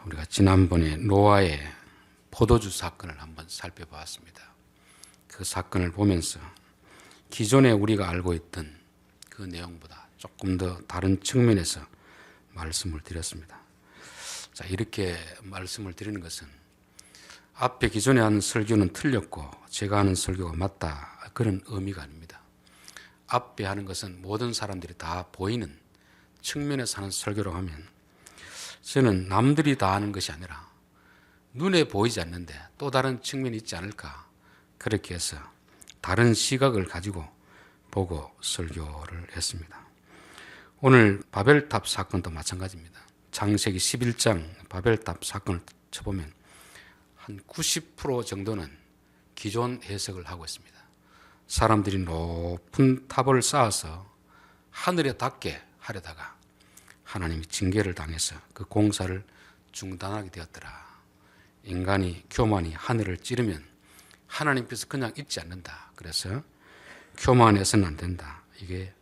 우리가 지난번에 노아의 포도주 사건을 한번 살펴보았습니다. 그 사건을 보면서 기존에 우리가 알고 있던 그 내용보다 조금 더 다른 측면에서 말씀을 드렸습니다. 자, 이렇게 말씀을 드리는 것은 앞에 기존에 한 설교는 틀렸고 제가 하는 설교가 맞다, 그런 의미가 아닙니다. 앞에 하는 것은 모든 사람들이 다 보이는 측면에서 하는 설교라고 하면 저는 남들이 다 하는 것이 아니라 눈에 보이지 않는데 또 다른 측면이 있지 않을까, 그렇게 해서 다른 시각을 가지고 보고 설교를 했습니다. 오늘 바벨탑 사건도 마찬가지입니다. 창세기 11장 바벨탑 사건을 쳐보면 한 90% 정도는 기존 해석을 하고 있습니다. 사람들이 높은 탑을 쌓아서 하늘에 닿게 하려다가 하나님이 징계를 당해서 그 공사를 중단하게 되었더라. 인간이 교만이 하늘을 찌르면 하나님께서 그냥 있지 않는다. 그래서 교만해서는 안 된다. 이게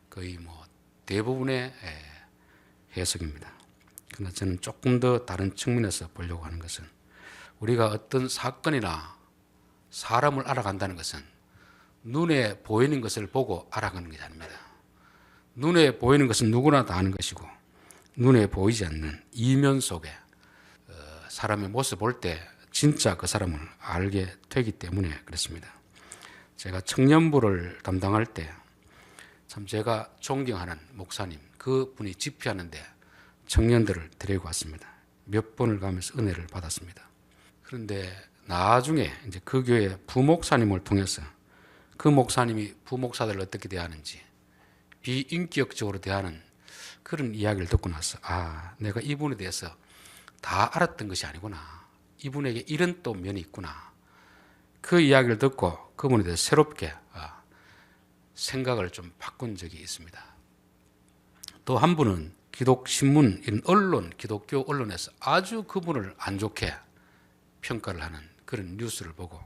거의 대부분의 해석입니다. 그러나 저는 조금 더 다른 측면에서 보려고 하는 것은, 우리가 어떤 사건이나 사람을 알아간다는 것은 눈에 보이는 것을 보고 알아가는 것이 아닙니다. 눈에 보이는 것은 누구나 다 아는 것이고, 눈에 보이지 않는 이면 속에 사람의 모습을 볼 때 진짜 그 사람을 알게 되기 때문에 그렇습니다. 제가 청년부를 담당할 때 참 제가 존경하는 목사님, 그 분이 집회하는데 청년들을 데리고 왔습니다. 몇 번을 가면서 은혜를 받았습니다. 그런데 나중에 이제 그 교회 부목사님을 통해서 그 목사님이 부목사들을 어떻게 대하는지, 비인격적으로 대하는 그런 이야기를 듣고 나서, 내가 이분에 대해서 다 알았던 것이 아니구나, 이분에게 이런 또 면이 있구나, 그 이야기를 듣고 그분에 대해서 새롭게 생각을 좀 바꾼 적이 있습니다. 또 한 분은 기독신문, 이런 언론, 기독교 언론에서 아주 그분을 안 좋게 평가를 하는 그런 뉴스를 보고,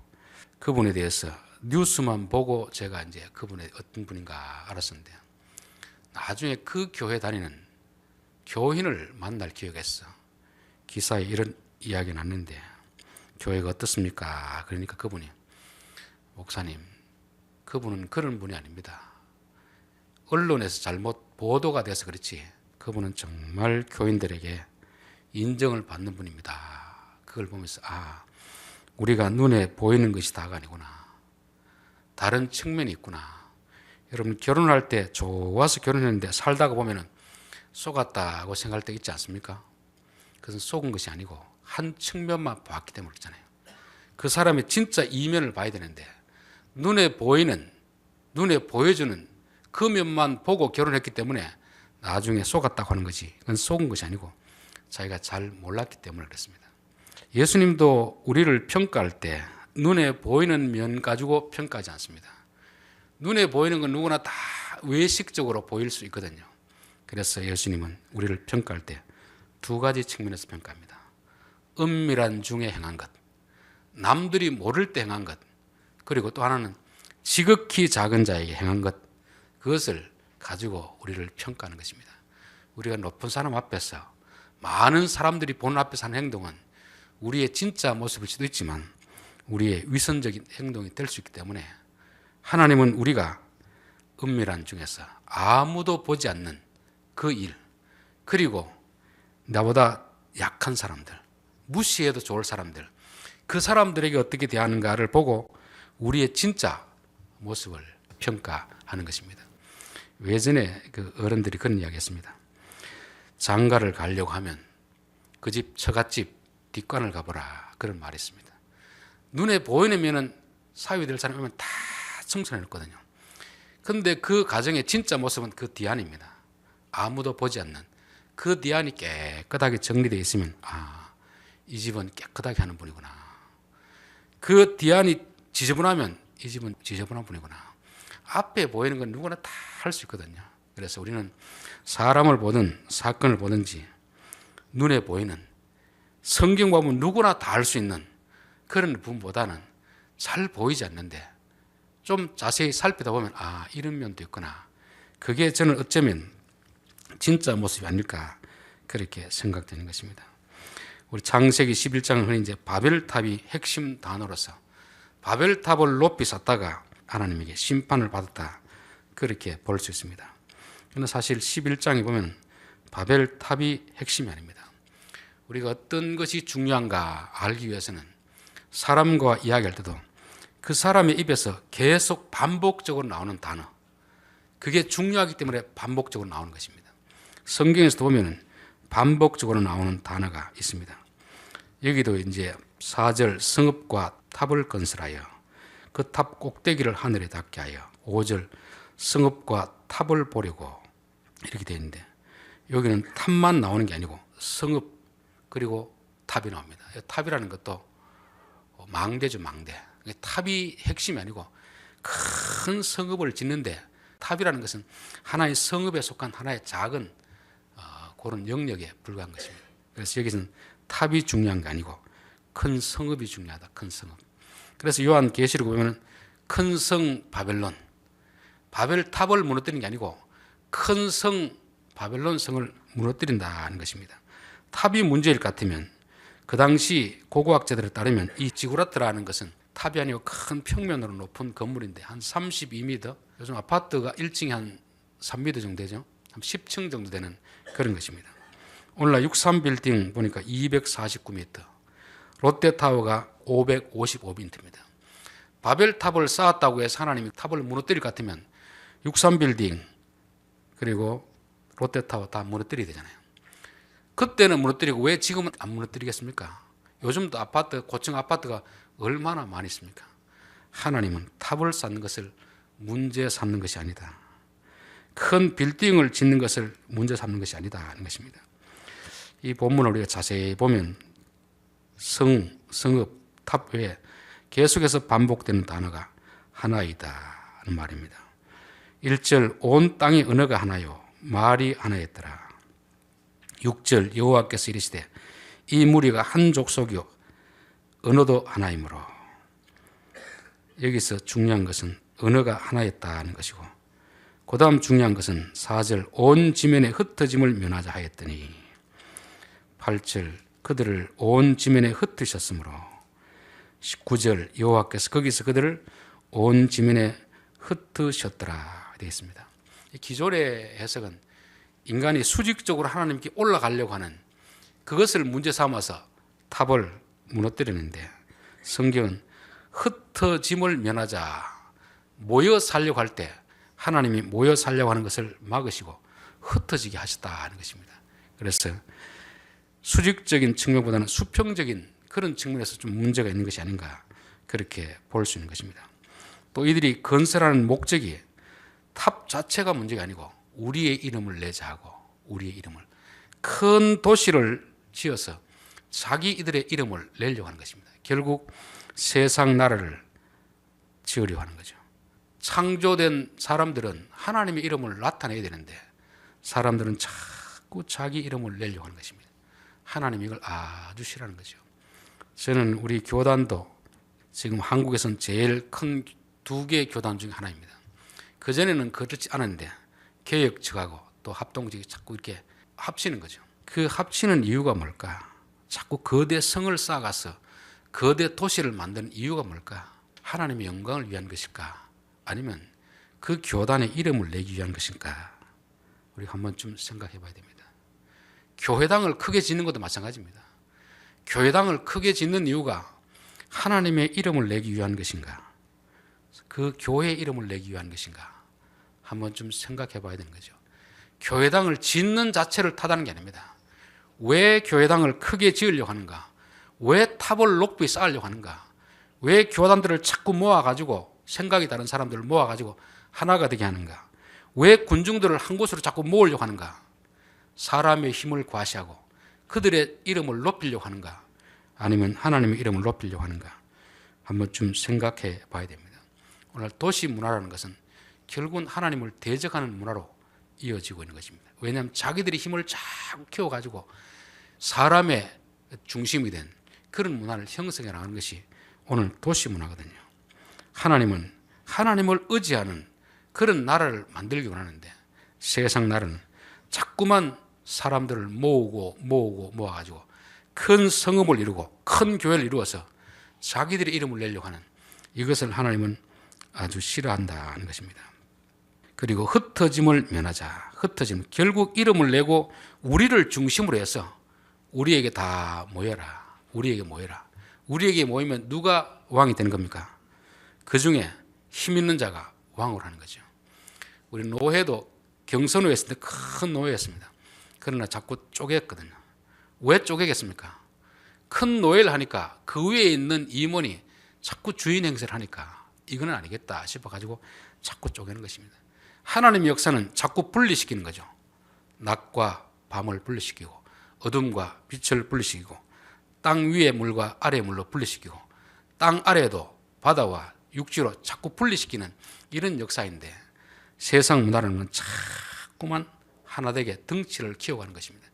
그분에 대해서 뉴스만 보고 제가 이제 그분이 어떤 분인가 알았었는데, 나중에 그 교회 다니는 교인을 만날 기회가 있어. 기사에 이런 이야기가 났는데 교회가 어떻습니까? 그러니까 그분이, 목사님, 그분은 그런 분이 아닙니다. 언론에서 잘못 보도가 돼서 그렇지 그분은 정말 교인들에게 인정을 받는 분입니다. 그걸 보면서 우리가 눈에 보이는 것이 다가 아니구나, 다른 측면이 있구나. 여러분, 결혼할 때 좋아서 결혼했는데 살다가 보면은 속았다고 생각할 때 있지 않습니까? 그것은 속은 것이 아니고 한 측면만 봤기 때문에 그렇잖아요. 그 사람의 진짜 이면을 봐야 되는데 눈에 보여주는 그 면만 보고 결혼했기 때문에 나중에 속았다고 하는 것이, 그건 속은 것이 아니고 자기가 잘 몰랐기 때문에 그렇습니다. 예수님도 우리를 평가할 때 눈에 보이는 면 가지고 평가하지 않습니다. 눈에 보이는 건 누구나 다 외식적으로 보일 수 있거든요. 그래서 예수님은 우리를 평가할 때 두 가지 측면에서 평가합니다. 은밀한 중에 행한 것, 남들이 모를 때 행한 것, 그리고 또 하나는 지극히 작은 자에게 행한 것, 그것을 가지고 우리를 평가하는 것입니다. 우리가 높은 사람 앞에서, 많은 사람들이 보는 앞에서 하는 행동은 우리의 진짜 모습일 수도 있지만 우리의 위선적인 행동이 될 수 있기 때문에, 하나님은 우리가 은밀한 중에서 아무도 보지 않는 그 일, 그리고 나보다 약한 사람들, 무시해도 좋을 사람들, 그 사람들에게 어떻게 대하는가를 보고 우리의 진짜 모습을 평가하는 것입니다. 예전에 그 어른들이 그런 이야기 했습니다. 장가를 가려고 하면 그 집 처갓집 뒷관을 가보라, 그런 말이 있습니다. 눈에 보이는 면은 사위 될 사람이 오면 다 청소해 놨거든요. 그런데 그 가정의 진짜 모습은 그 뒤안입니다. 아무도 보지 않는 그 뒤안이 깨끗하게 정리되어 있으면, 이 집은 깨끗하게 하는 분이구나. 그 뒤안이 지저분하면 이 집은 지저분한 분이구나. 앞에 보이는 건 누구나 다 할 수 있거든요. 그래서 우리는 사람을 보든 사건을 보든지 눈에 보이는, 성경 보면 누구나 다 알 수 있는 그런 부분보다는 잘 보이지 않는데 좀 자세히 살피다 보면 이런 면도 있구나, 그게 저는 어쩌면 진짜 모습이 아닐까, 그렇게 생각되는 것입니다. 우리 창세기 11장은 흔히 이제 바벨탑이 핵심 단어로서 바벨탑을 높이 쌓다가 하나님에게 심판을 받았다, 그렇게 볼 수 있습니다. 그런데 사실 11장에 보면 바벨탑이 핵심이 아닙니다. 우리가 어떤 것이 중요한가 알기 위해서는 사람과 이야기할 때도 그 사람의 입에서 계속 반복적으로 나오는 단어, 그게 중요하기 때문에 반복적으로 나오는 것입니다. 성경에서도 보면 반복적으로 나오는 단어가 있습니다. 여기도 이제 4절 성읍과 탑을 건설하여 그 탑 꼭대기를 하늘에 닿게 하여, 5절 성읍과 탑을 보려고, 이렇게 되어 있는데 여기는 탑만 나오는 게 아니고 성읍 그리고 탑이 나옵니다. 탑이라는 것도 망대죠, 망대. 탑이 핵심이 아니고 큰 성읍을 짓는데, 탑이라는 것은 하나의 성읍에 속한 하나의 작은 그런 영역에 불과한 것입니다. 그래서 여기서는 탑이 중요한 게 아니고 큰 성읍이 중요하다, 큰 성읍. 그래서 요한계시록 보면 큰 성 바벨론, 바벨탑을 무너뜨리는 게 아니고 큰 성 바벨론 성을 무너뜨린다는 것입니다. 탑이 문제일 것 같으면 그 당시 고고학자들에 따르면 이 지구라트라는 것은 탑이 아니고 큰 평면으로 높은 건물인데 한 32m, 요즘 아파트가 1층이 한 3m 정도 되죠. 한 10층 정도 되는 그런 것입니다. 오늘날 63빌딩 보니까 249m, 롯데타워가 555m입니다. 바벨탑을 쌓았다고 해서 하나님이 탑을 무너뜨릴 것 같으면 63빌딩 그리고 롯데타워 다 무너뜨려야 되잖아요. 그때는 무너뜨리고 왜 지금은 안 무너뜨리겠습니까? 요즘도 아파트, 고층 아파트가 얼마나 많이 있습니까? 하나님은 탑을 쌓는 것을 문제 삼는 것이 아니다. 큰 빌딩을 짓는 것을 문제 삼는 것이 아니다 하는 것입니다. 이 본문을 우리가 자세히 보면 성읍, 탑 외에 계속해서 반복되는 단어가 하나이다 하는 말입니다. 1절 온 땅의 언어가 하나요 말이 하나였더라. 6절 여호와께서 이르시되 이 무리가 한 족속이요 언어도 하나이므로. 여기서 중요한 것은 언어가 하나였다는 것이고, 그 다음 중요한 것은 4절 온 지면에 흩어짐을 면하자 하였더니, 8절 그들을 온 지면에 흩으셨으므로, 19절 여호와께서 거기서 그들을 온 지면에 흩으셨더라 되어 있습니다. 기존의 해석은 인간이 수직적으로 하나님께 올라가려고 하는 그것을 문제 삼아서 탑을 무너뜨리는데, 성경은 흩어짐을 면하자, 모여 살려고 할 때 하나님이 모여 살려고 하는 것을 막으시고 흩어지게 하셨다는 것입니다. 그래서 수직적인 측면보다는 수평적인 그런 측면에서 좀 문제가 있는 것이 아닌가, 그렇게 볼 수 있는 것입니다. 또 이들이 건설하는 목적이 탑 자체가 문제가 아니고 우리의 이름을 내자 하고, 우리의 이름을, 큰 도시를 지어서 자기 이들의 이름을 내려고 하는 것입니다. 결국 세상 나라를 지으려고 하는 거죠. 창조된 사람들은 하나님의 이름을 나타내야 되는데 사람들은 자꾸 자기 이름을 내려고 하는 것입니다. 하나님이 이걸 아주 싫어하는 거죠. 저는 우리 교단도 지금 한국에서는 제일 큰 2개 교단 중에 하나입니다. 그전에는 그렇지 않았는데 개혁 측하고 또 합동 측이 자꾸 이렇게 합치는 거죠. 그 합치는 이유가 뭘까? 자꾸 거대 성을 쌓아가서 거대 도시를 만드는 이유가 뭘까? 하나님의 영광을 위한 것일까? 아니면 그 교단의 이름을 내기 위한 것일까? 우리가 한번 좀 생각해 봐야 됩니다. 교회당을 크게 짓는 것도 마찬가지입니다. 교회당을 크게 짓는 이유가 하나님의 이름을 내기 위한 것인가? 그 교회의 이름을 내기 위한 것인가? 한번 좀 생각해 봐야 되는 거죠. 교회당을 짓는 자체를 탓하는 게 아닙니다. 왜 교회당을 크게 지으려고 하는가? 왜 탑을 높이 쌓으려고 하는가? 왜 교단들을 자꾸 모아가지고, 생각이 다른 사람들을 모아가지고 하나가 되게 하는가? 왜 군중들을 한 곳으로 자꾸 모으려고 하는가? 사람의 힘을 과시하고 그들의 이름을 높이려고 하는가? 아니면 하나님의 이름을 높이려고 하는가? 한번 좀 생각해 봐야 됩니다. 오늘 도시 문화라는 것은 결국은 하나님을 대적하는 문화로 이어지고 있는 것입니다. 왜냐하면 자기들이 힘을 자꾸 키워가지고 사람의 중심이 된 그런 문화를 형성해 나가는 것이 오늘 도시 문화거든요. 하나님은 하나님을 의지하는 그런 나라를 만들기 원하는데 세상 나라는 자꾸만 사람들을 모아가지고 큰 성읍을 이루고 큰 교회를 이루어서 자기들의 이름을 내려고 하는 이것을 하나님은 아주 싫어한다는 것입니다. 그리고 흩어짐을 면하자. 흩어짐, 결국 이름을 내고 우리를 중심으로 해서 우리에게 다 모여라. 우리에게 모여라. 우리에게 모이면 누가 왕이 되는 겁니까? 그 중에 힘 있는 자가 왕을 하는 거죠. 우리 노회도 경선호였을 때 큰 노회였습니다. 그러나 자꾸 쪼개었거든요. 왜 쪼개겠습니까? 큰 노예를 하니까 그 위에 있는 임원이 자꾸 주인 행세를 하니까 이거는 아니겠다 싶어가지고 자꾸 쪼개는 것입니다. 하나님의 역사는 자꾸 분리시키는 거죠. 낮과 밤을 분리시키고 어둠과 빛을 분리시키고 땅 위의 물과 아래의 물로 분리시키고 땅 아래에도 바다와 육지로 자꾸 분리시키는 이런 역사인데 세상 문화라는 건 자꾸만 하나 되게 덩치를 키워가는 것입니다.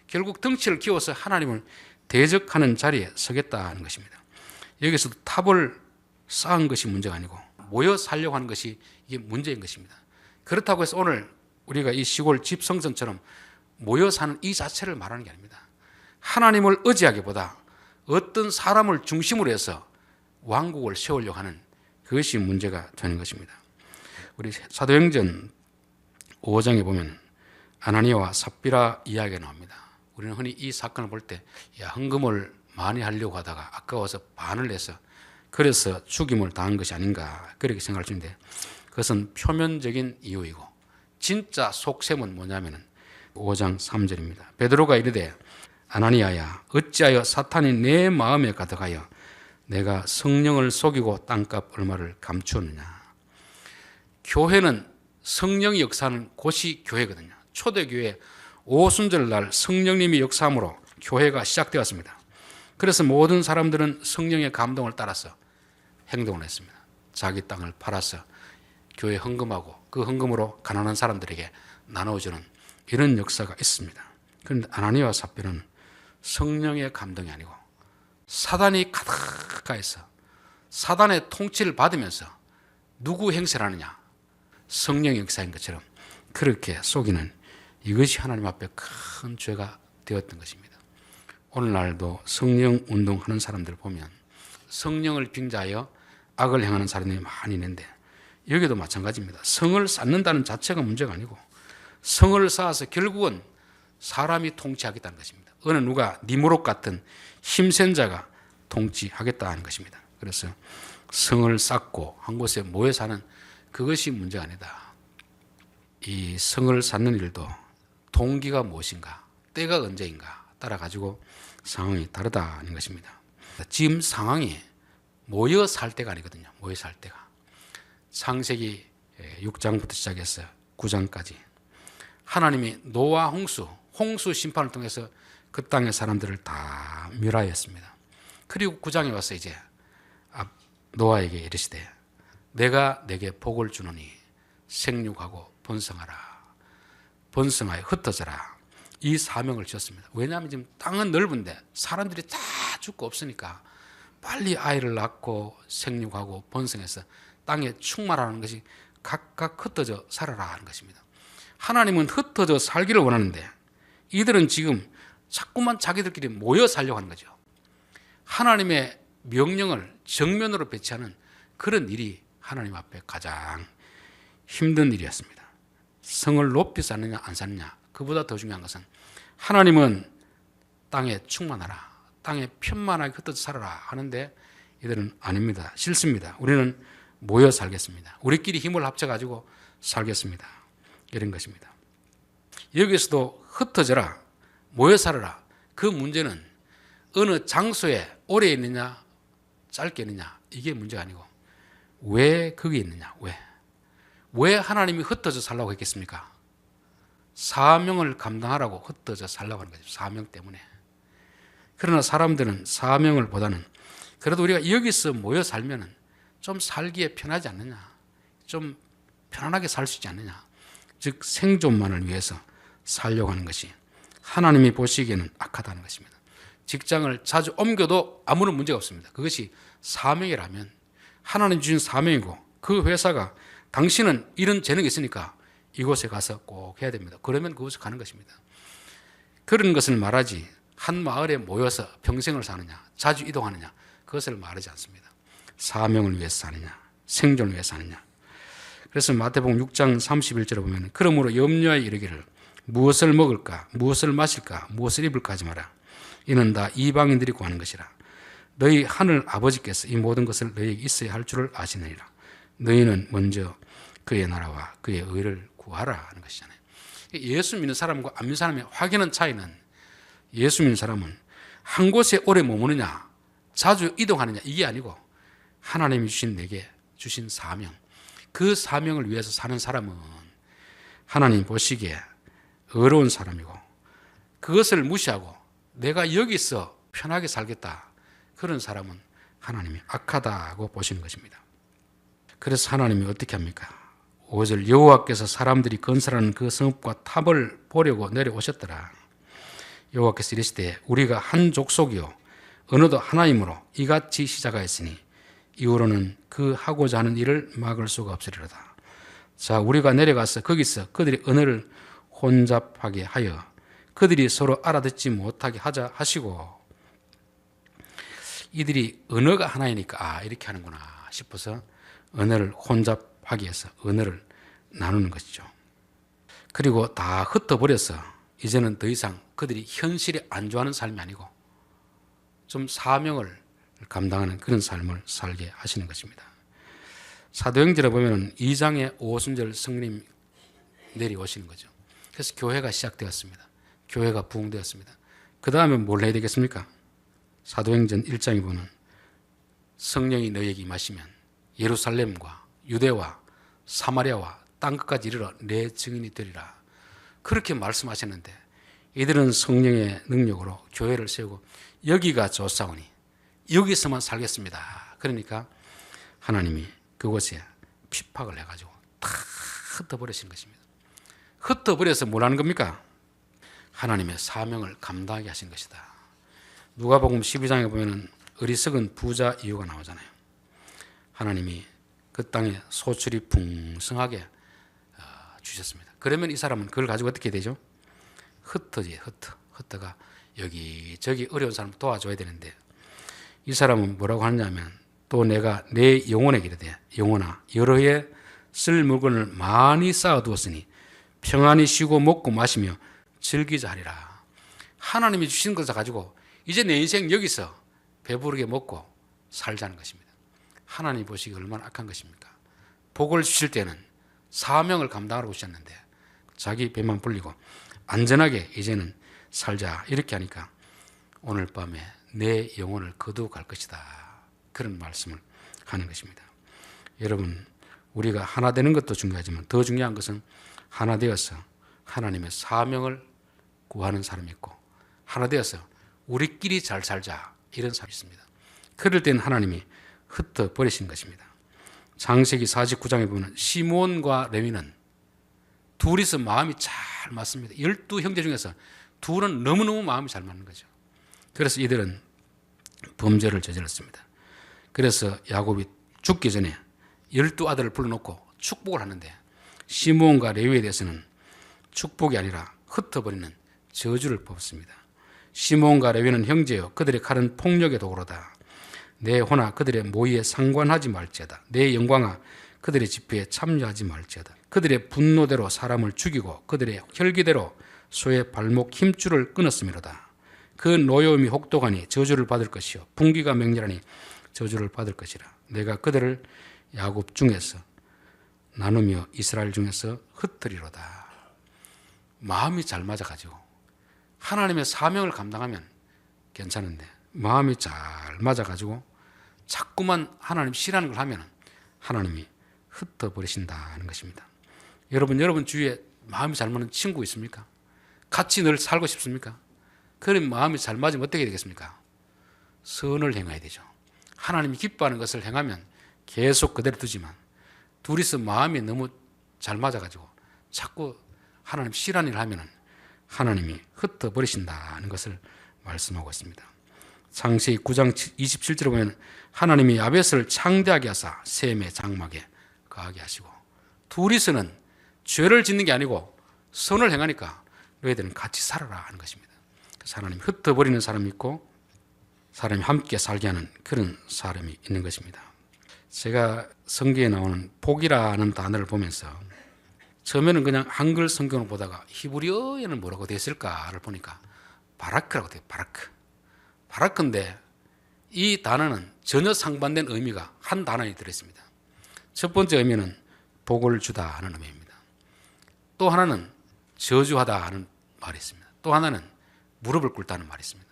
결국 덩치를 키워서 하나님을 대적하는 자리에 서겠다는 것입니다. 여기서도 탑을 쌓은 것이 문제가 아니고 모여 살려고 하는 것이 이게 문제인 것입니다. 그렇다고 해서 오늘 우리가 이 시골 집성전처럼 모여 사는 이 자체를 말하는 게 아닙니다. 하나님을 의지하기보다 어떤 사람을 중심으로 해서 왕국을 세우려고 하는 그것이 문제가 되는 것입니다. 우리 사도행전 5장에 보면 아나니아와 삽비라 이야기가 나옵니다. 우리는 흔히 이 사건을 볼 때 헌금을 많이 하려고 하다가 아까워서 반을 내서 그래서 죽임을 당한 것이 아닌가 그렇게 생각할 수 있는데 그것은 표면적인 이유이고 진짜 속셈은 뭐냐면 5장 3절입니다. 베드로가 이르되 아나니아야 어찌하여 사탄이 내 마음에 가득하여 내가 성령을 속이고 땅값 얼마를 감추었느냐. 교회는 성령의 역사는 곳이 교회거든요. 초대교회 오순절날 성령님이 역사함으로 교회가 시작되었습니다. 그래서 모든 사람들은 성령의 감동을 따라서 행동을 했습니다. 자기 땅을 팔아서 교회 헌금하고 그 헌금으로 가난한 사람들에게 나눠주는 이런 역사가 있습니다. 그런데 아나니아와 삽비라는 성령의 감동이 아니고 사단이 가득하여서 사단의 통치를 받으면서 누구 행세를 하느냐? 성령의 역사인 것처럼 그렇게 속이는 이것이 하나님 앞에 큰 죄가 되었던 것입니다. 오늘날도 성령 운동하는 사람들 보면 성령을 빙자하여 악을 행하는 사람들이 많이 있는데 여기도 마찬가지입니다. 성을 쌓는다는 자체가 문제가 아니고 성을 쌓아서 결국은 사람이 통치하겠다는 것입니다. 어느 누가 니무롯 같은 힘센 자가 통치하겠다는 것입니다. 그래서 성을 쌓고 한 곳에 모여 사는 그것이 문제가 아니다. 이 성을 쌓는 일도 동기가 무엇인가, 때가 언제인가 따라 가지고 상황이 다르다는 것입니다. 지금 상황이 모여 살 때가 아니거든요. 모여 살 때가. 창세기 6장부터 시작해서 9장까지 하나님이 노아 홍수 심판을 통해서 그 땅의 사람들을 다 멸하였습니다. 그리고 9장에 와서 이제 노아에게 이르시되 내가 내게 복을 주노니 생육하고 번성하라. 번성하여 흩어져라. 이 사명을 주었습니다. 왜냐하면 지금 땅은 넓은데 사람들이 다 죽고 없으니까 빨리 아이를 낳고 생육하고 번성해서 땅에 충만하는 것이 각각 흩어져 살아라 하는 것입니다. 하나님은 흩어져 살기를 원하는데 이들은 지금 자꾸만 자기들끼리 모여 살려고 하는 거죠. 하나님의 명령을 정면으로 배치하는 그런 일이 하나님 앞에 가장 힘든 일이었습니다. 성을 높이 쌓느냐 안 쌓느냐 그보다 더 중요한 것은 하나님은 땅에 충만하라, 땅에 편만하게 흩어져 살아라 하는데 이들은 아닙니다. 싫습니다. 우리는 모여 살겠습니다. 우리끼리 힘을 합쳐가지고 살겠습니다. 이런 것입니다. 여기서도 흩어져라, 모여 살아라. 그 문제는 어느 장소에 오래 있느냐 짧게 있느냐 이게 문제가 아니고 왜 거기 있느냐. 왜 하나님이 흩어져 살라고 했겠습니까? 사명을 감당하라고 흩어져 살라고 하는 거죠. 사명 때문에. 그러나 사람들은 사명을 보다는 그래도 우리가 여기서 모여 살면은 좀 살기에 편하지 않느냐, 좀 편안하게 살 수 있지 않느냐, 즉 생존만을 위해서 살려고 하는 것이 하나님이 보시기에는 악하다는 것입니다. 직장을 자주 옮겨도 아무런 문제가 없습니다. 그것이 사명이라면 하나님 주신 사명이고 그 회사가 당신은 이런 재능이 있으니까 이곳에 가서 꼭 해야 됩니다. 그러면 그곳에 가는 것입니다. 그런 것을 말하지 한 마을에 모여서 평생을 사느냐, 자주 이동하느냐, 그것을 말하지 않습니다. 사명을 위해서 사느냐, 생존을 위해서 사느냐. 그래서 마태복음 6장 31절에 보면 그러므로 염려하여 이르기를 무엇을 먹을까, 무엇을 마실까, 무엇을 입을까 하지 마라. 이는 다 이방인들이 구하는 것이라. 너희 하늘 아버지께서 이 모든 것을 너희에게 있어야 할 줄을 아시느니라. 너희는 먼저 그의 나라와 그의 의를 구하라 하는 것이잖아요. 예수 믿는 사람과 안 믿는 사람의 확연한 차이는 예수 믿는 사람은 한 곳에 오래 머무느냐, 자주 이동하느냐 이게 아니고 하나님이 주신 내게 주신 사명, 그 사명을 위해서 사는 사람은 하나님 보시기에 의로운 사람이고 그것을 무시하고 내가 여기서 편하게 살겠다, 그런 사람은 하나님이 악하다고 보시는 것입니다. 그래서 하나님이 어떻게 합니까? 5절 여호와께서 사람들이 건설하는 그 성읍과 탑을 보려고 내려오셨더라. 여호와께서 이르시되 우리가 한 족속이요 언어도 하나이므로 이같이 시작하였으니 이후로는 그 하고자 하는 일을 막을 수가 없으리로다. 자, 우리가 내려가서 거기서 그들의 언어를 혼잡하게 하여 그들이 서로 알아듣지 못하게 하자 하시고, 이들이 언어가 하나이니까 이렇게 하는구나 싶어서 언어를 혼잡하게 해서 언어를 나누는 것이죠. 그리고 다 흩어버려서 이제는 더 이상 그들이 현실에 안주하는 삶이 아니고 좀 사명을 감당하는 그런 삶을 살게 하시는 것입니다. 사도행전에 보면 2장에 오순절 성령 내려오시는 거죠. 그래서 교회가 시작되었습니다. 교회가 부흥되었습니다. 그 다음에 뭘 해야 되겠습니까? 사도행전 1장에 보면 성령이 너희에게 임하시면 예루살렘과 유대와 사마리아와 땅끝까지 이르러 내 증인이 되리라. 그렇게 말씀하셨는데 이들은 성령의 능력으로 교회를 세우고 여기가 좋사오니 여기서만 살겠습니다. 그러니까 하나님이 그곳에 핍박을 해가지고 다 흩어버리시는 것입니다. 흩어버려서 뭘 하는 겁니까? 하나님의 사명을 감당하게 하신 것이다. 누가복음 12장에 보면 어리석은 부자 이유가 나오잖아요. 하나님이 그 땅에 소출이 풍성하게 주셨습니다. 그러면 이 사람은 그걸 가지고 어떻게 되죠? 흩어가 여기저기 어려운 사람 도와줘야 되는데 이 사람은 뭐라고 하느냐면 또 내가 내 영혼에게 이르되 영혼아 여러 해에 쓸 물건을 많이 쌓아두었으니 평안히 쉬고 먹고 마시며 즐기자 하리라. 하나님이 주신 것을 가지고 이제 내 인생 여기서 배부르게 먹고 살자는 것입니다. 하나님 보시기 얼마나 악한 것입니까? 복을 주실 때는 사명을 감당하라고 주셨는데 자기 배만 불리고 안전하게 이제는 살자 이렇게 하니까 오늘 밤에 내 영혼을 거두어 갈 것이다, 그런 말씀을 하는 것입니다. 여러분, 우리가 하나 되는 것도 중요하지만 더 중요한 것은 하나 되어서 하나님의 사명을 구하는 사람이 있고 하나 되어서 우리끼리 잘 살자 이런 사람이 있습니다. 그럴 때는 하나님이 흩어버리신 것입니다. 창세기 49장에 보면 시몬과 레위는 둘이서 마음이 잘 맞습니다. 12형제 중에서 둘은 너무너무 마음이 잘 맞는 거죠. 그래서 이들은 범죄를 저질렀습니다. 그래서 야곱이 죽기 전에 12아들을 불러놓고 축복을 하는데 시몬과 레위에 대해서는 축복이 아니라 흩어버리는 저주를 뽑습니다. 시몬과 레위는 형제요 그들의 칼은 폭력의 도구로다. 내 혼아 그들의 모의에 상관하지 말지어다. 내 영광아 그들의 집회에 참여하지 말지어다. 그들의 분노대로 사람을 죽이고 그들의 혈기대로 소의 발목 힘줄을 끊었음이로다. 그 노여움이 혹독하니 저주를 받을 것이요 분기가 맹렬하니 저주를 받을 것이라. 내가 그들을 야곱 중에서 나누며 이스라엘 중에서 흩으리로다. 마음이 잘 맞아가지고 하나님의 사명을 감당하면 괜찮은데 마음이 잘 맞아가지고 자꾸만 하나님 싫어하는 걸 하면 하나님이 흩어버리신다는 것입니다. 여러분 주위에 마음이 잘 맞는 친구 있습니까? 같이 늘 살고 싶습니까? 그런 마음이 잘 맞으면 어떻게 되겠습니까? 선을 행해야 되죠. 하나님이 기뻐하는 것을 행하면 계속 그대로 두지만 둘이서 마음이 너무 잘 맞아가지고 자꾸 하나님 싫어하는 일을 하면 하나님이 흩어버리신다는 것을 말씀하고 있습니다. 창세기 9장 27절에 보면 하나님이 야벳을 창대하게 하사 셈의 장막에 거하게 하시고 둘이서는 죄를 짓는 게 아니고 선을 행하니까 너희들은 같이 살아라 하는 것입니다. 하나님이 흩어버리는 사람이 있고 사람이 함께 살게 하는 그런 사람이 있는 것입니다. 제가 성경에 나오는 복이라는 단어를 보면서 처음에는 그냥 한글 성경을 보다가 히브리어에는 뭐라고 되어 있을까를 보니까 바라크라고 돼요. 바라크인데 이 단어는 전혀 상반된 의미가 한 단어에 들어있습니다. 첫 번째 의미는 복을 주다 하는 의미입니다. 또 하나는 저주하다 하는 말이 있습니다. 또 하나는 무릎을 꿇다는 말이 있습니다.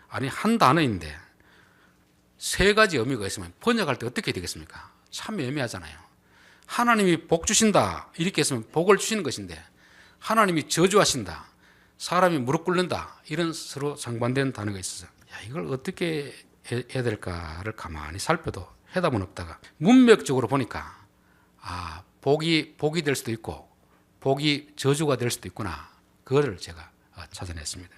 아니 한 단어인데 세 가지 의미가 있으면 번역할 때 어떻게 되겠습니까? 참 애매하잖아요. 하나님이 복 주신다 이렇게 했으면 복을 주시는 것인데 하나님이 저주하신다, 사람이 무릎 꿇는다, 이런 서로 상반된 단어가 있어서 이걸 어떻게 해야 될까를 가만히 살펴도 해답은 없다가 문맥적으로 보니까 복이 될 수도 있고 복이 저주가 될 수도 있구나, 그거를 제가 찾아냈습니다.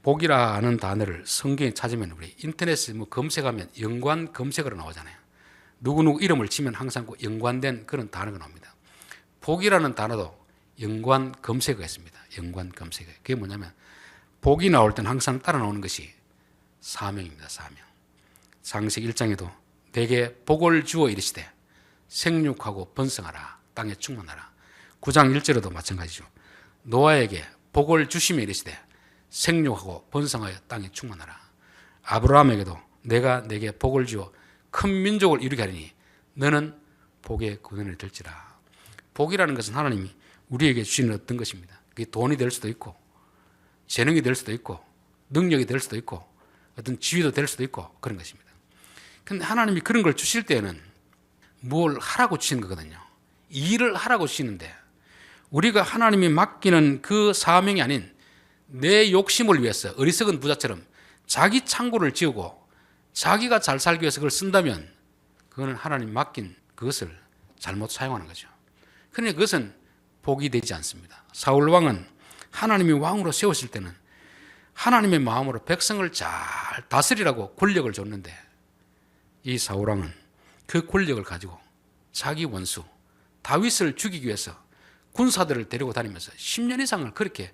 복이라는 단어를 성경에 찾으면 우리 인터넷에 검색하면 연관 검색어로 나오잖아요. 누구누구 이름을 치면 항상 그 연관된 그런 단어가 나옵니다. 복이라는 단어도 연관 검색어가 있습니다. 연관 검색어. 그게 뭐냐면 복이 나올 때는 항상 따라 나오는 것이 사명입니다. 사명. 창세기 1장에도 내게 복을 주어 이르시되 생육하고 번성하라, 땅에 충만하라. 9장 1절에도 마찬가지죠. 노아에게 복을 주시며 이르시되 생육하고 번성하여 땅에 충만하라. 아브라함에게도 내가 내게 복을 주어 큰 민족을 이루게 하리니 너는 복의 근원이 될지라. 복이라는 것은 하나님이 우리에게 주시는 어떤 것입니다. 그게 돈이 될 수도 있고 재능이 될 수도 있고 능력이 될 수도 있고 어떤 지위도 될 수도 있고 그런 것입니다. 그런데 하나님이 그런 걸 주실 때는 뭘 하라고 주시는 거거든요. 일을 하라고 주시는데 우리가 하나님이 맡기는 그 사명이 아닌 내 욕심을 위해서 어리석은 부자처럼 자기 창고를 지우고 자기가 잘 살기 위해서 그걸 쓴다면 그거는 하나님 맡긴 그것을 잘못 사용하는 거죠. 그러니 그것은 복이 되지 않습니다. 사울 왕은 하나님이 왕으로 세우실 때는 하나님의 마음으로 백성을 잘 다스리라고 권력을 줬는데 이 사울 왕은 그 권력을 가지고 자기 원수 다윗을 죽이기 위해서 군사들을 데리고 다니면서 10년 이상을 그렇게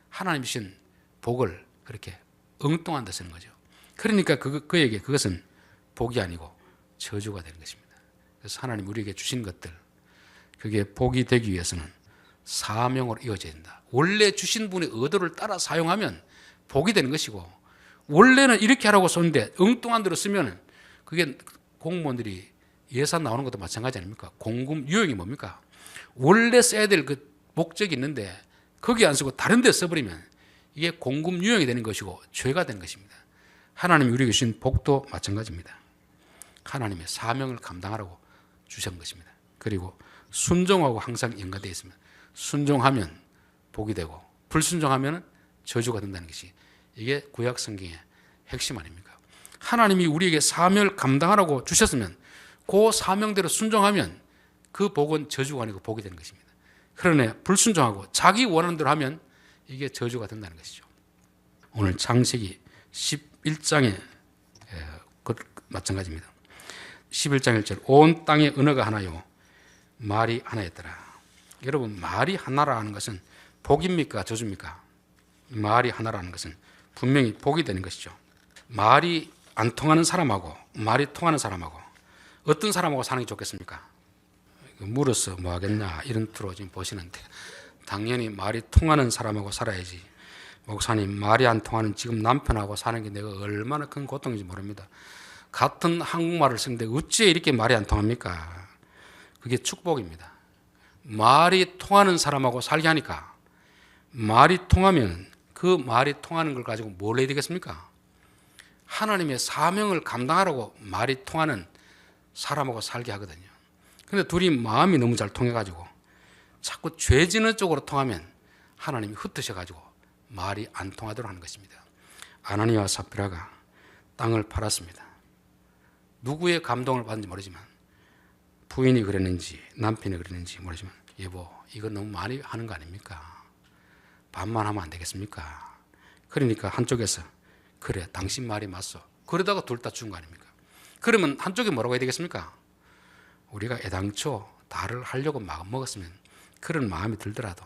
하나님 주신 복을 그렇게 엉뚱한 데 쓰는 거죠. 그러니까 그에게 그것은 복이 아니고 저주가 되는 것입니다. 그래서 하나님 우리에게 주신 것들, 그게 복이 되기 위해서는 사명으로 이어져야 된다. 원래 주신 분의 의도를 따라 사용하면 복이 되는 것이고, 원래는 이렇게 하라고 썼는데 엉뚱한 대로 쓰면 그게 공무원들이 예산 나오는 것도 마찬가지 아닙니까? 공금 유형이 뭡니까? 원래 써야 될 그 목적이 있는데 거기 안 쓰고 다른 데 써버리면 이게 공금 유형이 되는 것이고 죄가 되는 것입니다. 하나님이 우리에게 주신 복도 마찬가지입니다. 하나님의 사명을 감당하라고 주신 것입니다. 그리고 순종하고 항상 연관되어 있습니다. 순종하면 복이 되고 불순종하면 저주가 된다는 것이 이게 구약 성경의 핵심 아닙니까? 하나님이 우리에게 사명을 감당하라고 주셨으면 그 사명대로 순종하면 그 복은 저주가 아니고 복이 되는 것입니다. 그러나 불순종하고 자기 원하는 대로 하면 이게 저주가 된다는 것이죠. 오늘 창세기 11장에 마찬가지입니다. 11장 1절 온 땅의 언어가 하나요 말이 하나였더라. 여러분, 말이 하나라는 것은 복입니까 저주입니까? 말이 하나라는 것은 분명히 복이 되는 것이죠. 말이 안 통하는 사람하고 말이 통하는 사람하고 어떤 사람하고 사는 게 좋겠습니까? 물어서 뭐 하겠냐 이런 투로 지금 보시는데 당연히 말이 통하는 사람하고 살아야지. 목사님, 말이 안 통하는 지금 남편하고 사는 게 내가 얼마나 큰 고통인지 모릅니다. 같은 한국말을 쓰는데 어찌 이렇게 말이 안 통합니까? 그게 축복입니다. 말이 통하는 사람하고 살게 하니까 말이 통하면 그 말이 통하는 걸 가지고 뭘 해야 되겠습니까? 하나님의 사명을 감당하라고 말이 통하는 사람하고 살게 하거든요. 그런데 둘이 마음이 너무 잘 통해가지고 자꾸 죄 짓는 쪽으로 통하면 하나님이 흩으셔가지고 말이 안 통하도록 하는 것입니다. 아나니아와 삽비라가 땅을 팔았습니다. 누구의 감동을 받는지 모르지만 부인이 그랬는지 남편이 그랬는지 모르지만 여보, 이거 너무 많이 하는 거 아닙니까? 반만 하면 안 되겠습니까? 그러니까 한쪽에서 그래, 당신 말이 맞소. 그러다가 둘 다 죽은 거 아닙니까? 그러면 한쪽이 뭐라고 해야 되겠습니까? 우리가 애당초 다를 하려고 마음 먹었으면 그런 마음이 들더라도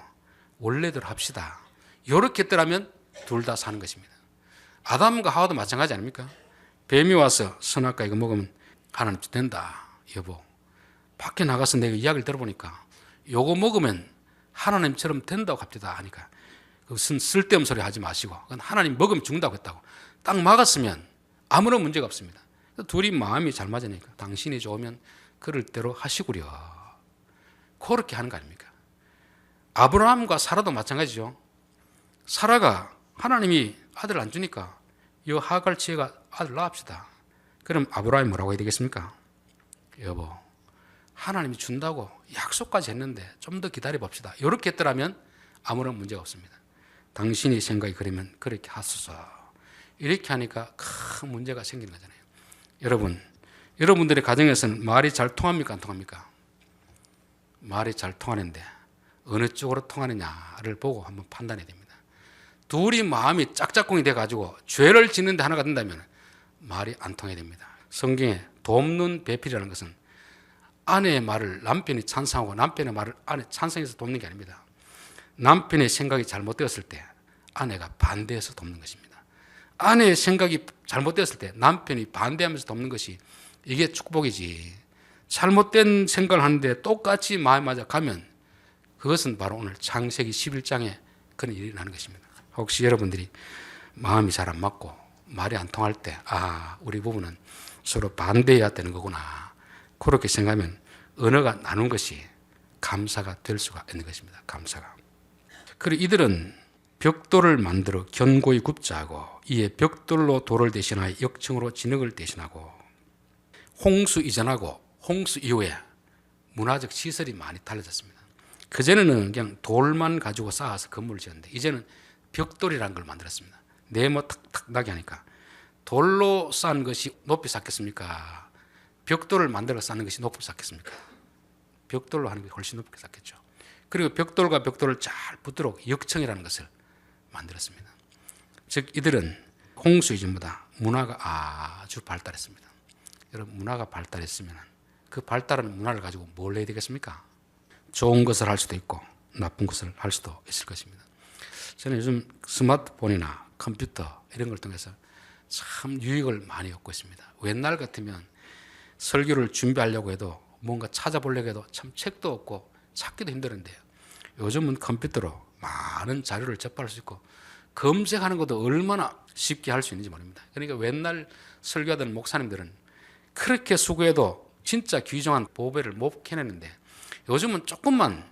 원래대로 합시다. 이렇게 했더라면 둘 다 사는 것입니다. 아담과 하와도 마찬가지 아닙니까? 뱀이 와서 선악과 이거 먹으면 하나님 된다. 여보, 밖에 나가서 내가 이야기를 들어보니까 요거 먹으면 하나님처럼 된다고 합니다 하니까 그것은 쓸데없는 소리 하지 마시고 그건 하나님 먹으면 죽는다고 했다고 딱 막았으면 아무런 문제가 없습니다. 둘이 마음이 잘 맞으니까 당신이 좋으면 그럴 대로 하시구려. 그렇게 하는 거 아닙니까? 아브라함과 사라도 마찬가지죠. 사라가 하나님이 아들 안 주니까 이 하갈 지혜가 아들 낳읍시다. 그럼 아브라함이 뭐라고 해야 되겠습니까? 여보, 하나님이 준다고 약속까지 했는데 좀 더 기다려 봅시다. 이렇게 했더라면 아무런 문제가 없습니다. 당신이 생각이 그러면 그렇게 하소서. 이렇게 하니까 큰 문제가 생기는 거잖아요. 여러분, 여러분들의 가정에서는 말이 잘 통합니까? 안 통합니까? 말이 잘 통하는데 어느 쪽으로 통하느냐를 보고 한번 판단해야 됩니다. 둘이 마음이 짝짝꿍이 돼가지고 죄를 짓는데 하나가 된다면 말이 안 통해야 됩니다. 성경에 돕는 배필이라는 것은 아내의 말을 남편이 찬성하고 남편의 말을 아내 찬성해서 돕는 게 아닙니다. 남편의 생각이 잘못되었을 때 아내가 반대해서 돕는 것입니다. 아내의 생각이 잘못되었을 때 남편이 반대하면서 돕는 것이 이게 축복이지. 잘못된 생각을 하는데 똑같이 마음이 맞아 가면 그것은 바로 오늘 창세기 11장에 그런 일이 나는 것입니다. 혹시 여러분들이 마음이 잘 안 맞고 말이 안 통할 때 우리 부부는 서로 반대해야 되는 거구나. 그렇게 생각하면 언어가 나눈 것이 감사가 될 수가 있는 것입니다. 감사가. 그리고 이들은 벽돌을 만들어 견고히 굽자 하고 이에 벽돌로 돌을 대신하여 역청으로 진흙을 대신하고 홍수 이전하고 홍수 이후에 문화적 시설이 많이 달라졌습니다. 그전에는 그냥 돌만 가지고 쌓아서 건물을 지었는데 이제는 벽돌이라는 걸 만들었습니다. 네모 탁탁 나게 하니까 돌로 쌓은 것이 높이 쌓겠습니까? 벽돌을 만들어 쌓는 것이 높이 쌓겠습니까? 벽돌로 하는 것이 훨씬 높게 쌓겠죠. 그리고 벽돌과 벽돌을 잘 붙도록 역청이라는 것을 만들었습니다. 즉 이들은 홍수 이전보다 문화가 아주 발달했습니다. 여러분 문화가 발달했으면 그 발달한 문화를 가지고 뭘 해야 되겠습니까? 좋은 것을 할 수도 있고 나쁜 것을 할 수도 있을 것입니다. 저는 요즘 스마트폰이나 컴퓨터 이런 걸 통해서 참 유익을 많이 얻고 있습니다. 옛날 같으면 설교를 준비하려고 해도 뭔가 찾아보려고 해도 참 책도 없고 찾기도 힘들었는데요. 요즘은 컴퓨터로 많은 자료를 접할 수 있고 검색하는 것도 얼마나 쉽게 할 수 있는지 모릅니다. 그러니까 옛날 설교하던 목사님들은 그렇게 수고해도 진짜 귀중한 보배를 못 캐내는데 요즘은 조금만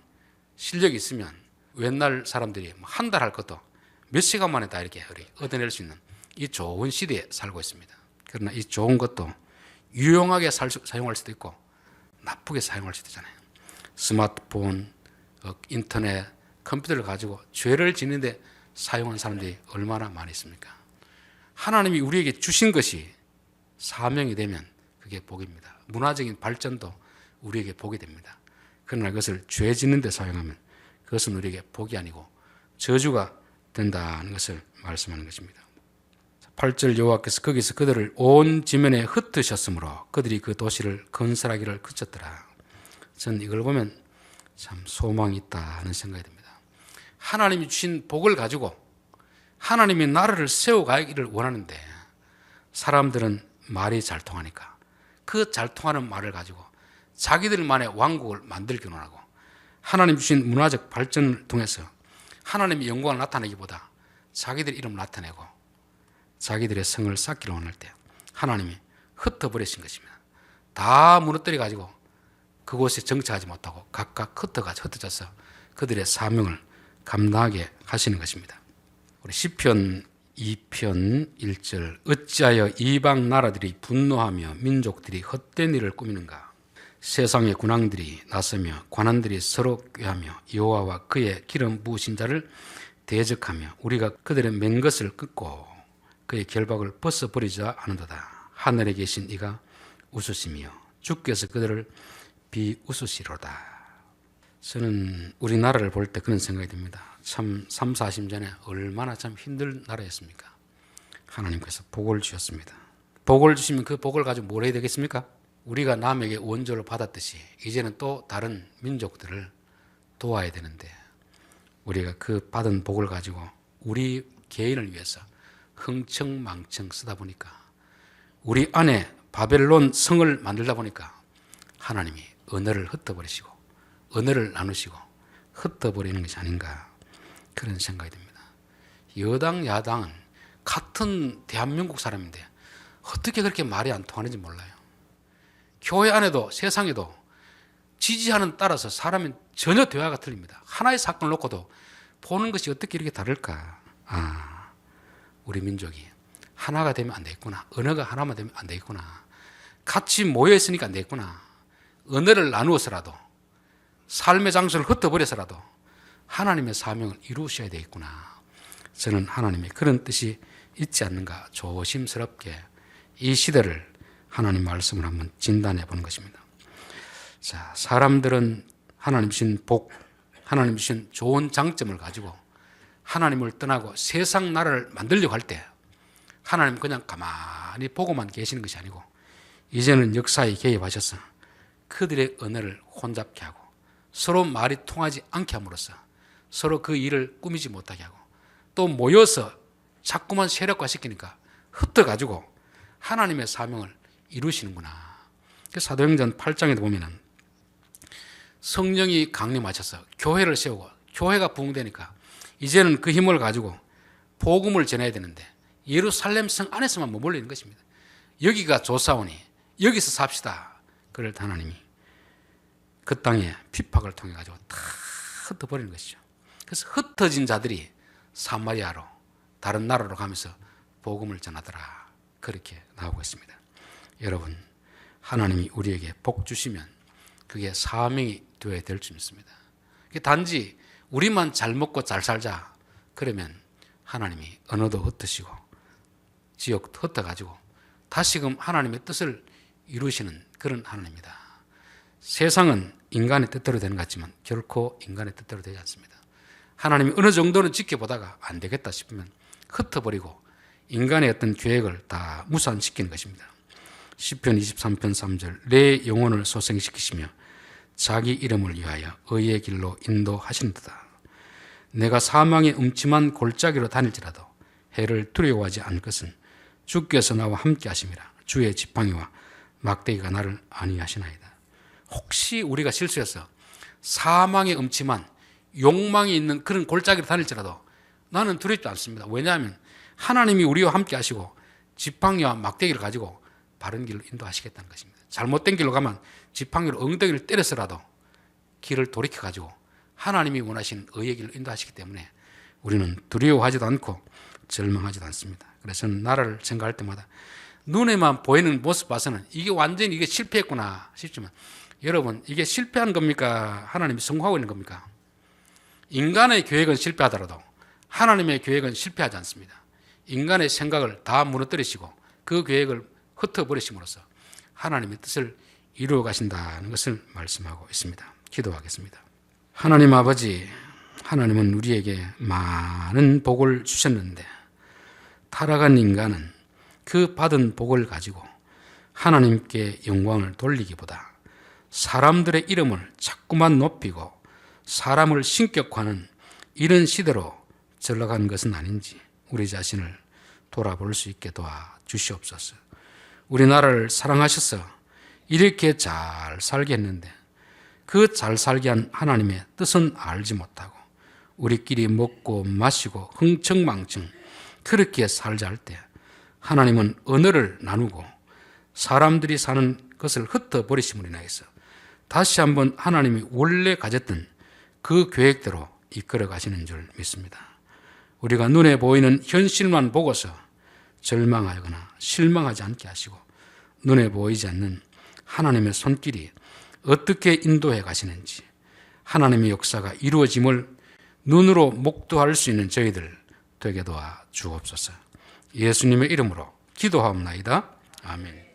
실력이 있으면 옛날 사람들이 한 달 할 것도 몇 시간 만에 다 이렇게 얻어낼 수 있는 이 좋은 시대에 살고 있습니다. 그러나 이 좋은 것도 유용하게 사용할 수도 있고 나쁘게 사용할 수도 있잖아요. 스마트폰, 인터넷, 컴퓨터를 가지고 죄를 짓는데 사용하는 사람들이 얼마나 많이 있습니까? 하나님이 우리에게 주신 것이 사명이 되면 그게 복입니다. 문화적인 발전도 우리에게 복이 됩니다. 그러나 그것을 죄 짓는 데 사용하면 그것은 우리에게 복이 아니고 저주가 된다는 것을 말씀하는 것입니다. 8절 여호와께서 거기서 그들을 온 지면에 흩으셨으므로 그들이 그 도시를 건설하기를 그쳤더라. 저는 이걸 보면 참 소망이 있다는 생각이 듭니다. 하나님이 주신 복을 가지고 하나님이 나라를 세워가기를 원하는데 사람들은 말이 잘 통하니까 그 잘 통하는 말을 가지고 자기들만의 왕국을 만들기 원하고 하나님 주신 문화적 발전을 통해서 하나님의 영광을 나타내기보다 자기들 이름을 나타내고 자기들의 성을 쌓기를 원할 때 하나님이 흩어버리신 것입니다. 다 무너뜨려 가지고 그곳에 정착하지 못하고 각각 흩어져서 그들의 사명을 감당하게 하시는 것입니다. 우리 시편 2편 1절 어찌하여 이방 나라들이 분노하며 민족들이 헛된 일을 꾸미는가. 세상의 군왕들이 나서며 관원들이 서로 꾀하며 여호와와 그의 기름 부으신 자를 대적하며 우리가 그들의 맨 것을 끊고 그의 결박을 벗어버리자 하는도다. 하늘에 계신 이가 웃으시며 주께서 그들을 비웃으시로다. 저는 우리나라를 볼 때 그런 생각이 듭니다. 참 3, 40년 전에 얼마나 참 힘든 나라였습니까? 하나님께서 복을 주셨습니다. 복을 주시면 그 복을 가지고 뭘 해야 되겠습니까? 우리가 남에게 원조를 받았듯이 이제는 또 다른 민족들을 도와야 되는데 우리가 그 받은 복을 가지고 우리 개인을 위해서 흥청망청 쓰다 보니까 우리 안에 바벨론 성을 만들다 보니까 하나님이 언어를 흩어버리시고 언어를 나누시고 흩어버리는 것이 아닌가 그런 생각이 듭니다. 여당 야당은 같은 대한민국 사람인데 어떻게 그렇게 말이 안 통하는지 몰라요. 교회 안에도 세상에도 지지하는 따라서 사람은 전혀 대화가 틀립니다. 하나의 사건을 놓고도 보는 것이 어떻게 이렇게 다를까. 우리 민족이 하나가 되면 안 되겠구나. 언어가 하나만 되면 안 되겠구나. 같이 모여 있으니까 안 되겠구나. 언어를 나누어서라도 삶의 장소를 흩어버려서라도 하나님의 사명을 이루셔야 되겠구나. 저는 하나님의 그런 뜻이 있지 않는가 조심스럽게 이 시대를 하나님 말씀을 한번 진단해 보는 것입니다. 자, 사람들은 하나님 주신 복, 하나님 주신 좋은 장점을 가지고 하나님을 떠나고 세상 나라를 만들려고 할 때 하나님 그냥 가만히 보고만 계시는 것이 아니고 이제는 역사에 개입하셔서 그들의 언어를 혼잡케 하고 서로 말이 통하지 않게 함으로써 서로 그 일을 꾸미지 못하게 하고 또 모여서 자꾸만 세력화시키니까 흩어가지고 하나님의 사명을 이루시는구나. 사도행전 8장에도 보면은 성령이 강림하셔서 교회를 세우고 교회가 부흥되니까 이제는 그 힘을 가지고 복음을 전해야 되는데 예루살렘 성 안에서만 머물러 있는 것입니다. 여기가 좋사오니 여기서 삽시다. 그럴 때 하나님이 그 땅에 핍박을 통해 가지고 다 흩어버리는 것이죠. 그래서 흩어진 자들이 사마리아로 다른 나라로 가면서 복음을 전하더라. 그렇게 나오고 있습니다. 여러분, 하나님이 우리에게 복 주시면 그게 사명이 되어야 될 줄 믿습니다. 단지 우리만 잘 먹고 잘 살자 그러면 하나님이 언어도 흩으시고 지역도 흩어가지고 다시금 하나님의 뜻을 이루시는 그런 하나님입니다. 세상은 인간의 뜻대로 되는 것 같지만 결코 인간의 뜻대로 되지 않습니다. 하나님이 어느 정도는 지켜보다가 안 되겠다 싶으면 흩어버리고 인간의 어떤 계획을 다 무산시키는 것입니다. 시편 23편 3절 내 영혼을 소생시키시며 자기 이름을 위하여 의의 길로 인도하시는도다. 내가 사망의 음침한 골짜기로 다닐지라도 해를 두려워하지 않을 것은 주께서 나와 함께 하심이라. 주의 지팡이와 막대기가 나를 안위하시나이다. 혹시 우리가 실수해서 사망의 음침한 욕망이 있는 그런 골짜기로 다닐지라도 나는 두렵지 않습니다. 왜냐하면 하나님이 우리와 함께 하시고 지팡이와 막대기를 가지고 바른 길로 인도하시겠다는 것입니다. 잘못된 길로 가면 지팡이로 엉덩이를 때려서라도 길을 돌이켜가지고 하나님이 원하시는 의의 길로 인도하시기 때문에 우리는 두려워하지도 않고 절망하지도 않습니다. 그래서 저는 나라를 생각할 때마다 눈에만 보이는 모습 봐서는 이게 완전히 이게 실패했구나 싶지만 여러분, 이게 실패한 겁니까? 하나님이 성공하고 있는 겁니까? 인간의 계획은 실패하더라도 하나님의 계획은 실패하지 않습니다. 인간의 생각을 다 무너뜨리시고 그 계획을 흩어버리심으로써 하나님의 뜻을 이루어 가신다는 것을 말씀하고 있습니다. 기도하겠습니다. 하나님 아버지, 하나님은 우리에게 많은 복을 주셨는데 타락한 인간은 그 받은 복을 가지고 하나님께 영광을 돌리기보다 사람들의 이름을 자꾸만 높이고 사람을 신격화하는 이런 시대로 전락한 것은 아닌지 우리 자신을 돌아볼 수 있게 도와주시옵소서. 우리나라를 사랑하셔서 이렇게 잘 살게 했는데 그 잘 살게 한 하나님의 뜻은 알지 못하고 우리끼리 먹고 마시고 흥청망청 그렇게 살자 할 때 하나님은 언어를 나누고 사람들이 사는 것을 흩어버리심으로 인해서 다시 한번 하나님이 원래 가졌던 그 계획대로 이끌어 가시는 줄 믿습니다. 우리가 눈에 보이는 현실만 보고서 절망하거나 실망하지 않게 하시고 눈에 보이지 않는 하나님의 손길이 어떻게 인도해 가시는지 하나님의 역사가 이루어짐을 눈으로 목도할 수 있는 저희들 되게 도와 주옵소서. 예수님의 이름으로 기도하옵나이다. 아멘.